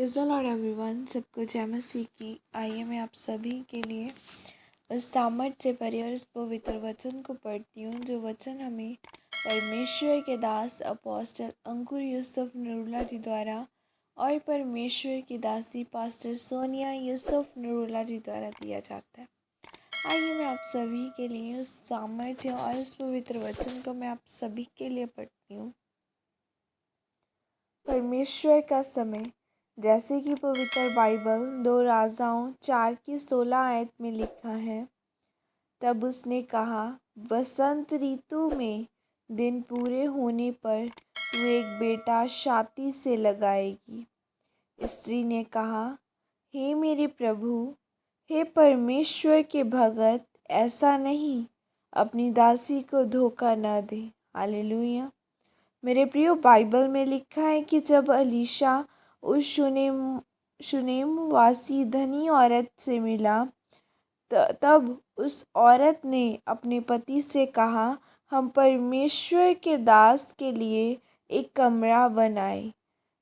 Praise the Lord everyone. सबको जय मसीह की। आइए मैं आप सभी के लिए उस सामर्थ से भरे और उस पवित्र वचन को पढ़ती हूँ जो वचन हमें परमेश्वर के दास अपोस्टल अंकुर यूसुफ नरूला जी द्वारा और परमेश्वर की दासी पास्टर सोनिया यूसुफ नरूला जी द्वारा दिया जाता है। आइए मैं आप सभी के लिए उस सामर्थ्य और उस पवित्र वचन को मैं आप सभी के लिए पढ़ती हूँ। परमेश्वर का समय, जैसे कि पवित्र बाइबल 2 राजाओं 4 की 16 आयत में लिखा है, तब उसने कहा, बसंत ऋतु में दिन पूरे होने पर तू एक बेटा छाती से लगाएगी। स्त्री ने कहा, हे मेरे प्रभु, हे परमेश्वर के भगत, ऐसा नहीं, अपनी दासी को धोखा न दे। हालेलुया। मेरे प्रियो, बाइबल में लिखा है कि जब अलीशा उस शुनेम वासी धनी औरत से मिला तब उस औरत ने अपने पति से कहा, हम परमेश्वर के दास के लिए एक कमरा बनाए।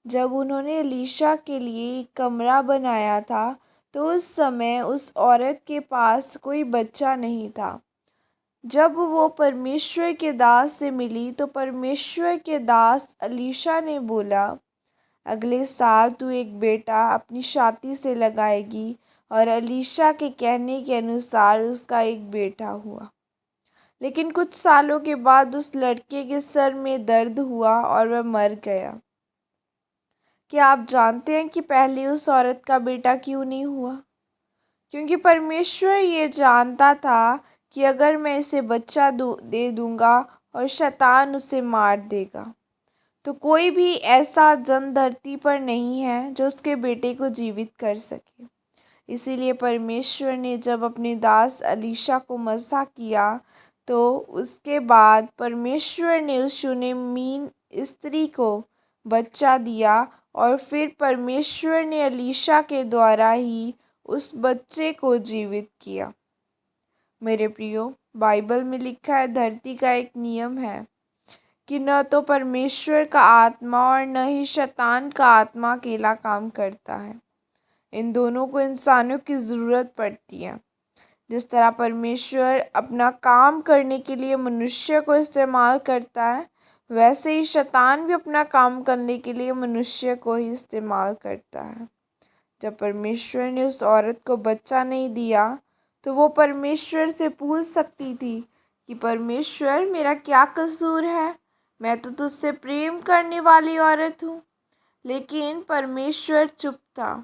जब उन्होंने अलीशा के लिए एक कमरा बनाया था तो उस समय उस औरत के पास कोई बच्चा नहीं था। जब वो परमेश्वर के दास से मिली तो परमेश्वर के दास अलीशा ने बोला, अगले साल तू एक बेटा अपनी छाती से लगाएगी। और अलीशा के कहने के अनुसार उसका एक बेटा हुआ। लेकिन कुछ सालों के बाद उस लड़के के सर में दर्द हुआ और वह मर गया। क्या आप जानते हैं कि पहले उस औरत का बेटा क्यों नहीं हुआ? क्योंकि परमेश्वर ये जानता था कि अगर मैं इसे बच्चा दे दूंगा और शैतान उसे मार देगा, तो कोई भी ऐसा जन धरती पर नहीं है जो उसके बेटे को जीवित कर सके। इसीलिए परमेश्वर ने जब अपने दास अलीशा को मसा किया तो उसके बाद परमेश्वर ने उस शूनेमीन स्त्री को बच्चा दिया और फिर परमेश्वर ने अलीशा के द्वारा ही उस बच्चे को जीवित किया। मेरे प्रियो, बाइबल में लिखा है, धरती का एक नियम है कि न तो परमेश्वर का आत्मा और न ही शैतान का आत्मा अकेला काम करता है। इन दोनों को इंसानों की ज़रूरत पड़ती है। जिस तरह परमेश्वर अपना काम करने के लिए मनुष्य को इस्तेमाल करता है, वैसे ही शैतान भी अपना काम करने के लिए मनुष्य को ही इस्तेमाल करता है। जब परमेश्वर ने उस औरत को बच्चा नहीं दिया तो वो परमेश्वर से पूछ सकती थी कि परमेश्वर, मेरा क्या कसूर है? मैं तो तुझसे प्रेम करने वाली औरत हूँ। लेकिन परमेश्वर चुप था।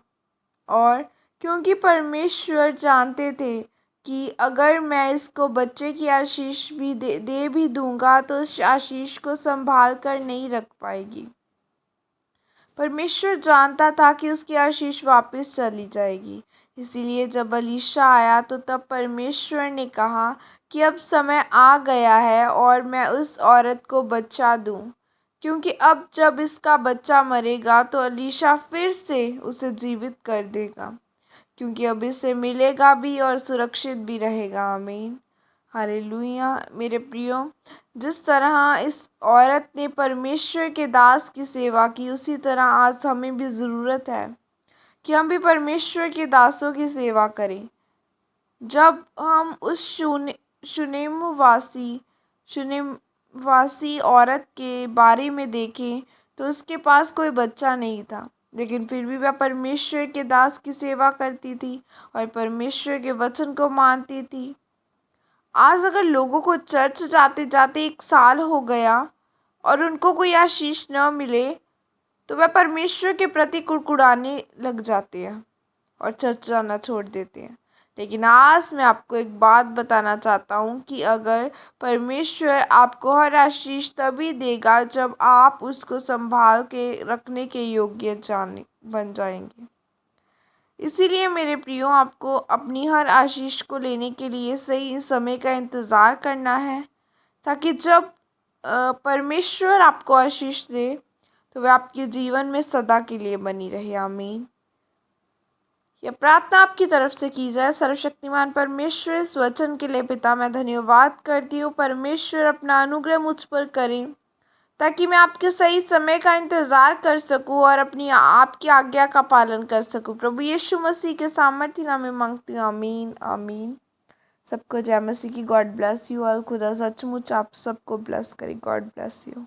और क्योंकि परमेश्वर जानते थे कि अगर मैं इसको बच्चे की आशीष भी दे भी दूंगा तो उस आशीष को संभाल कर नहीं रख पाएगी। परमेश्वर जानता था कि उसकी आशीष वापस चली जाएगी। इसीलिए जब अलीशा आया तो तब परमेश्वर ने कहा कि अब समय आ गया है और मैं उस औरत को बच्चा दूं, क्योंकि अब जब इसका बच्चा मरेगा तो अलीशा फिर से उसे जीवित कर देगा, क्योंकि अब इसे मिलेगा भी और सुरक्षित भी रहेगा। आमीन, हालेलुया। मेरे प्रियो, जिस तरह इस औरत ने परमेश्वर के दास की सेवा की, उसी तरह आज हमें भी ज़रूरत है कि हम भी परमेश्वर के दासों की सेवा करें। जब हम उस शुनेमवासी औरत के बारे में देखें तो उसके पास कोई बच्चा नहीं था, लेकिन फिर भी वह परमेश्वर के दास की सेवा करती थी और परमेश्वर के वचन को मानती थी। आज अगर लोगों को चर्च जाते जाते 1 साल हो गया और उनको कोई आशीष न मिले तो वह परमेश्वर के प्रति कुड़कुड़ाने लग जाते हैं और चर्च जाना छोड़ देते हैं। लेकिन आज मैं आपको एक बात बताना चाहता हूँ कि अगर परमेश्वर आपको हर आशीष तभी देगा जब आप उसको संभाल के रखने के योग्य बन जाएंगे। इसीलिए मेरे प्रियो, आपको अपनी हर आशीष को लेने के लिए सही समय का इंतज़ार करना है, ताकि जब परमेश्वर आपको आशीष दे तो वह आपके जीवन में सदा के लिए बनी रहे। आमीन। यह प्रार्थना आपकी तरफ से की जाए। सर्वशक्तिमान परमेश्वर, इस वचन के लिए पिता मैं धन्यवाद करती हूँ। परमेश्वर अपना अनुग्रह मुझ पर करें ताकि मैं आपके सही समय का इंतज़ार कर सकूं और अपनी आपकी आज्ञा का पालन कर सकूं। प्रभु यीशु मसीह के सामर्थ्य नाम में मांगती हूँ, आमीन आमीन। सबको जय मसीह की। God bless you all. खुदा सचमुच आप सबको ब्लेस करे। God bless you.